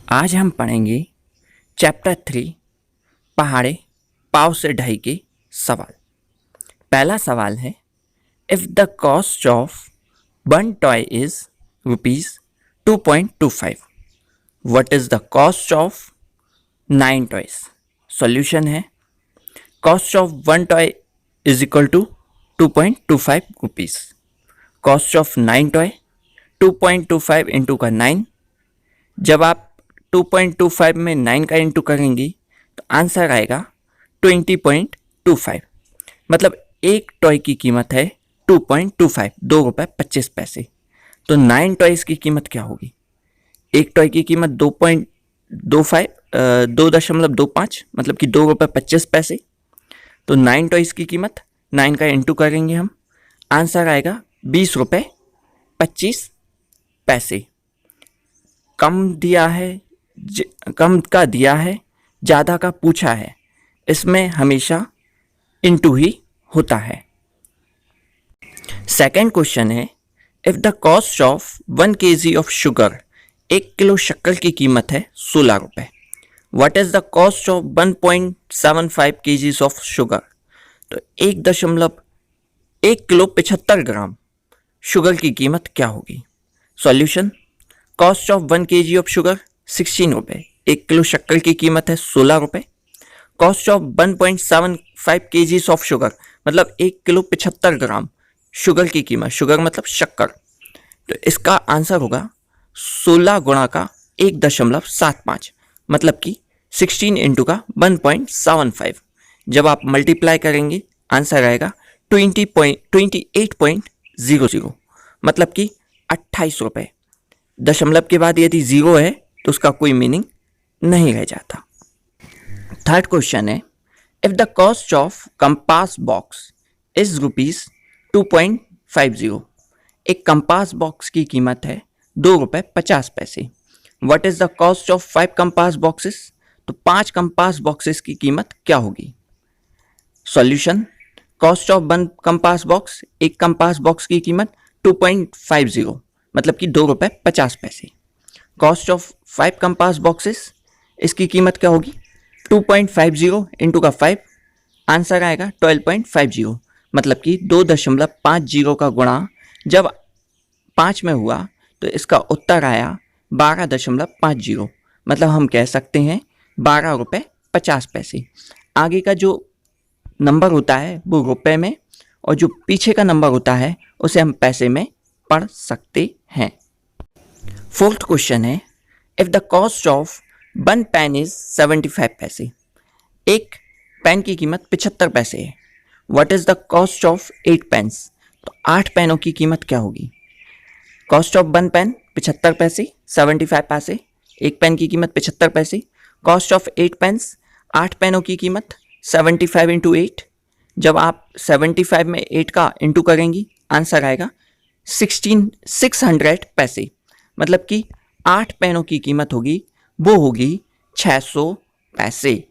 आज हम पढ़ेंगे चैप्टर 3 पहाड़े पाव से ढाई के सवाल। पहला सवाल है, if the cost of one toy is ₹2.25, what is the cost of 9 toys. Solution है, cost of one toy is equal to ₹2.25, cost of 9 toy 2.25 into का 9। जब आप 2.25 में 9 का इंटू करेंगी तो आंसर आएगा 20.25। मतलब एक टॉय की कीमत है 2.25, ₹2.25। तो 9 टॉयज़ की कीमत क्या होगी? एक टॉय की कीमत 2.25 मतलब कि ₹2.25। तो 9 टॉयज़ की कीमत 9 का इंटू करेंगे हम, आंसर आएगा ₹20.25। कम दिया है, कम का दिया है, ज़्यादा का पूछा है, इसमें हमेशा इंटू ही होता है। सेकेंड क्वेश्चन है, if the cost of 1 kg of sugar, 1 kilo शक्कर की कीमत है ₹16, what is the cost of 1.75 kg of sugar. तो 1 किलो 75 ग्राम शुगर की कीमत क्या होगी? Solution, cost of 1 kg of sugar ₹16, 1 kilo शक्कर की कीमत है ₹16। Cost of 1.75 kg of sugar मतलब 1 किलो 75 ग्राम शुगर की कीमत, शुगर मतलब शक्कर, तो इसका आंसर होगा 16 गुणा का 1.75 मतलब कि 16 इंटू का 1.75। जब आप मल्टीप्लाई करेंगे आंसर आएगा 28.00 मतलब कि ₹28। दशमलव के बाद यदि जीरो है तो उसका कोई मीनिंग नहीं रह जाता। थर्ड क्वेश्चन है, if the cost of compass box is ₹2.50, एक कंपास बॉक्स की कीमत है ₹2.50, what is the cost of 5 compass boxes. तो 5 कंपास बॉक्सेस की कीमत क्या होगी? Solution, cost of 1 compass box, एक कंपास बॉक्स की कीमत 2.50 मतलब कि ₹2.50। कॉस्ट ऑफ 5 कंपास बॉक्सेस, इसकी कीमत क्या होगी? 2.50 इंटू का 5, आंसर आएगा 12.50 मतलब कि 2.50 का गुणा जब 5 में हुआ तो इसका उत्तर आया 12.50 मतलब हम कह सकते हैं ₹12.50। आगे का जो नंबर होता है वो रुपए में और जो पीछे का नंबर होता है उसे हम पैसे में पढ़ सकते हैं। फोर्थ क्वेश्चन है, if the cost of 1 pen is 75 पैसे, एक पेन की कीमत 75 पैसे है, what is the cost of 8 pens. तो 8 पेनों की कीमत क्या होगी? कॉस्ट ऑफ 1 पेन 75 पैसे, 75 पैसे, एक पेन की कीमत 75 पैसे। कॉस्ट ऑफ 8 पेन्स, 8 पेनों की कीमत 75 इंटू 8। जब आप 75 में 8 का इंटू करेंगी आंसर आएगा 600 पैसे मतलब कि 8 पेनों की कीमत होगी वो होगी 600 पैसे।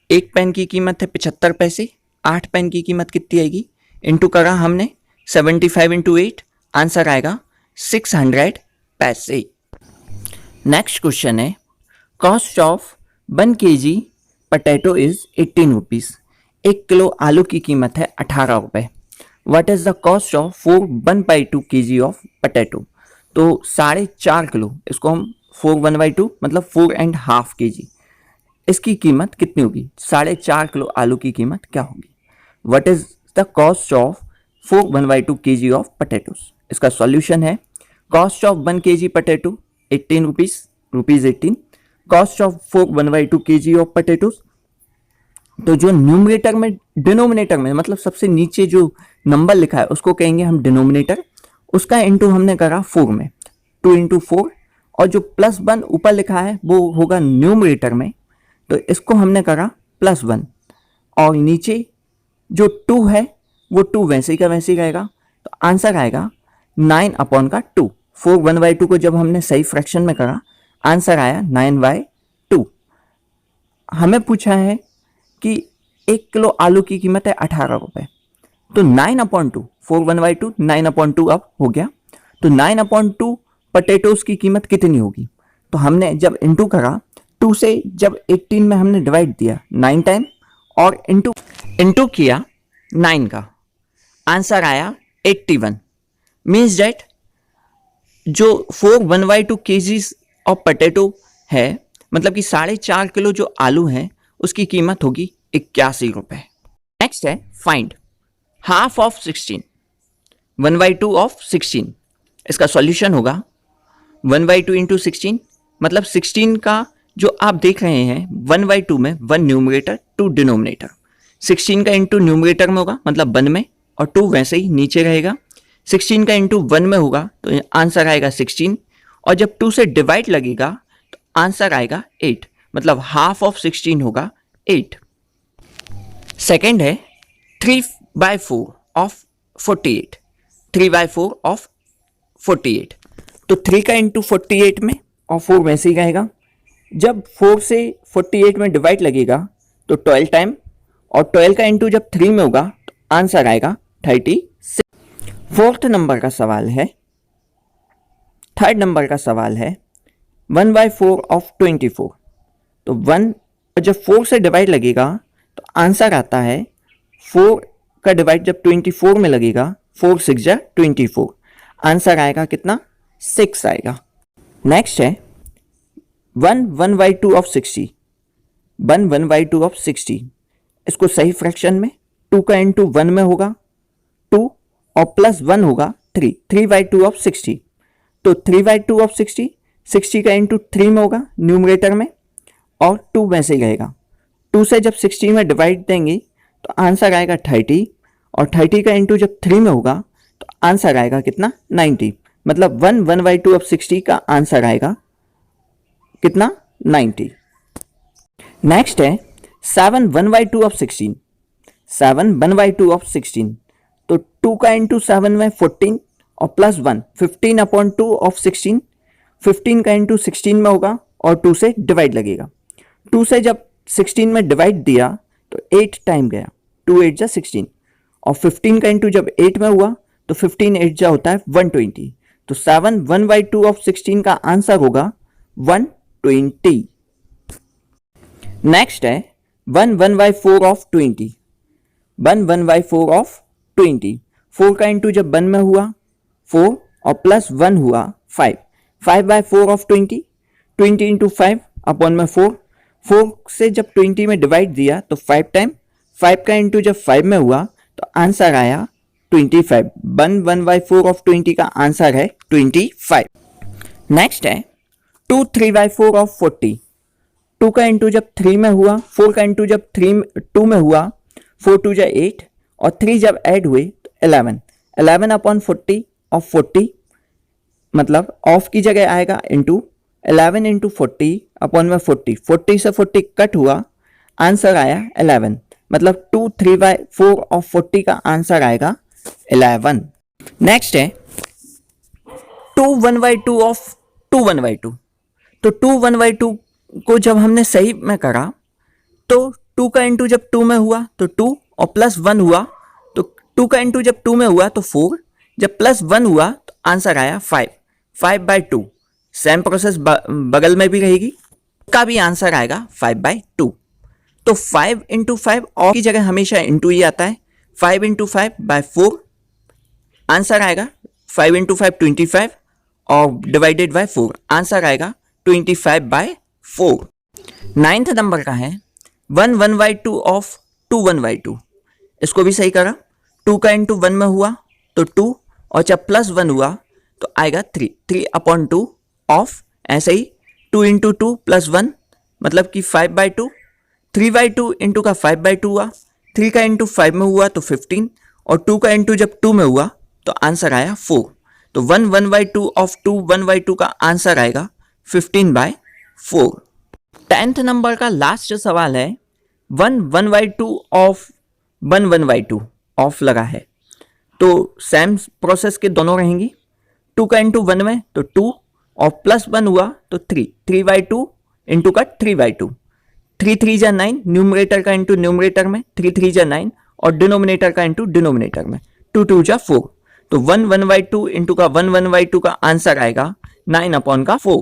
एक पेन की कीमत है 75 पैसे, 8 पेन की कीमत कितनी आएगी? इंटू करा हमने 75 इंटू 8, आंसर आएगा 600 पैसे। नेक्स्ट क्वेश्चन है, cost of 1 kg potato is ₹18, 1 kilo आलू की कीमत है ₹18, what is the cost of 4/1/2 kg of potato. तो 4.5 किलो, इसको हम 4/1/2 मतलब 4.5 kg, इसकी कीमत कितनी होगी? 4.5 किलो आलू की कीमत क्या होगी? What is the cost of 4/1/2 kg of potatoes. इसका सॉल्यूशन है, cost of 1 kg potato ₹18, cost of 4/1/2 kg of potatoes. तो जो न्यूमरेटर में, डिनोमिनेटर में मतलब सबसे नीचे जो नंबर लिखा है उसको कहेंगे हम डिनोमिनेटर, उसका इंटू हमने करा 4 में, 2 इंटू 4, और जो +1 ऊपर लिखा है वो होगा न्यूमरेटर में, तो इसको हमने करा +1, और नीचे जो 2 है वो 2 वैसे ही का वैसे ही रहेगा, तो आंसर आएगा 9/2। 4/1/2 को जब हमने सही फ्रैक्शन में करा आंसर आया 9/2। हमें पूछा है कि 1 किलो आलू की कीमत है ₹18, तो 9/2, 4/1/2 9/2 अब हो गया, तो 9/2 पोटैटोज की कीमत कितनी होगी? तो हमने जब इंटू करा 2 से जब 18 में हमने डिवाइड दिया 9 टाइम और इंटू किया 9 का, आंसर आया 81। मीन्स डैट जो 4/1/2 kgs ऑफ पोटैटो है, मतलब कि 4.5 किलो जो आलू हैं उसकी कीमत होगी 81 रुपये। नेक्स्ट है फाइंड हाफ ऑफ 16, 1/2 ऑफ 16। इसका सॉल्यूशन होगा 1/2 इंटू 16, मतलब 16 का जो आप देख रहे हैं 1/2 में 1 न्यूमरेटर 2 डिनोमिनेटर, 16 का इंटू न्यूमरेटर में होगा मतलब 1 में, और 2 वैसे ही नीचे रहेगा। 16 का इंटू 1 में होगा तो आंसर आएगा 16, और जब 2 से डिवाइड लगेगा तो आंसर आएगा 8, मतलब हाफ ऑफ 16 होगा 8। सेकेंड है 3/4 ऑफ 48, 3/4 ऑफ 48। तो 3 का इंटू 48 में और 4 वैसे ही रहेगा। जब 4 से 48 में डिवाइड लगेगा तो 12 टाइम, और 12 का इंटू जब 3 में होगा तो आंसर आएगा 36। फोर्थ नंबर का सवाल है, थर्ड नंबर का सवाल है 1/4 ऑफ 24। तो 1 जब 4 से डिवाइड लगेगा तो आंसर आता है 4 का डिवाइड जब 24 में लगेगा 4 6 जा 24, आंसर आएगा कितना 6 आएगा। नेक्स्ट है 1/2 ऑफ 60, 1/2 ऑफ 60। इसको सही फ्रैक्शन में 2 का इंटू 1 में होगा 2 और प्लस 1 होगा 3, 3/2 ऑफ 60। तो 3/2 ऑफ 60, 60 का इंटू 3 में होगा न्यूमरेटर में, और 2 में से ही रहेगा। 2 से जब 60 में डिवाइड देंगे तो आंसर आएगा 30, और 30 का इंटू जब 3 में होगा तो आंसर आएगा कितना 90, मतलब 1/2 ऑफ 60 का आंसर आएगा कितना 90। नेक्स्ट है 7/1/2 ऑफ 16, 7/1/2 ऑफ 16। तो 2 का इंटू 7 में 14 और प्लस 1 15/2 ऑफ 16, 15 का इंटू 16 में होगा और 2 से डिवाइड लगेगा। 2 से जब 16 में डिवाइड दिया तो 8 टाइम गया, 2 8 जा 16, और 15 का इंटू जब 8 में हुआ तो 15 8 जा होता है 120। तो 7/1/2 ऑफ 16 का आंसर होगा 120। नेक्स्ट है 1/4 ऑफ 20, 1/4 ऑफ 20। 4 का इंटू जब 1 में हुआ 4 और प्लस 1 हुआ 5, 5/4 ऑफ 20, 20 इंटू 5 अपॉन में 4, 4 से जब 20 में डिवाइड दिया तो 5 टाइम, 5 का इंटू जब 5 में हुआ तो आंसर आया 25। 1/4 ऑफ 20 का आंसर है 25। नेक्स्ट है 2 3/4 ऑफ 40। 2 का इंटू जब 3 में हुआ, 4 का इंटू जब 2 में हुआ 4 2 जा 8, और 3 जब ऐड हुए तो 11, 11/40 ऑफ 40, मतलब ऑफ की जगह आएगा इंटू 11 इंटू 40 अपॉन में 40, 40 से 40 कट हुआ, आंसर आया 11, मतलब 2 3/4 ऑफ 40 का आंसर आएगा 11। नेक्स्ट है 2 1/2 ऑफ 2 1/2। तो 2 1/2 को जब हमने सही में करा तो 2 का इंटू जब 2 में हुआ तो 2 और प्लस 1 हुआ, तो 2 का इंटू जब 2 में हुआ तो 4, जब प्लस 1 हुआ तो आंसर आया 5, 5/2। सेम प्रोसेस बगल में भी रहेगी, का भी आंसर आएगा 5/2। तो 5 इंटू 5 और की जगह हमेशा इंटू ही आता है, 5 इंटू 5/4, आंसर आएगा 5 इंटू 5 25, और डिवाइडेड बाय 4 आंसर आएगा 25/4। नाइन्थ नंबर का है 1/2 ऑफ 2 1/2। इसको भी सही करा, 2 का इंटू 1 में हुआ तो 2, और जब प्लस 1 हुआ तो आएगा 3, 3/2 ऑफ, ऐसे ही 2 इंटू 2 प्लस 1 मतलब कि 5/2, 3/2 इंटू का 5/2 हुआ, 3 का इंटू 5 में हुआ तो 15, और 2 का इंटू जब 2 में हुआ तो आंसर आया 4। तो 1/2 ऑफ 2 1/2 का आंसर आएगा 15/4। 10th नंबर का लास्ट सवाल है 1/2 ऑफ 1/2 ऑफ लगा है, तो सेम प्रोसेस के दोनों रहेंगी। 2 का इंटू 1 में तो 2 और प्लस 1 हुआ तो 3, 3/2 इंटू का 3/2, 3 3 जा 9, न्यूमरेटर का इंटू न्यूमरेटर में 3 3 जा 9, और डिनोमिनेटर का इंटू डिनोमिनेटर में 2 2 जा 4। तो 1/2 इंटू का 1/2 का आंसर आएगा 9/4।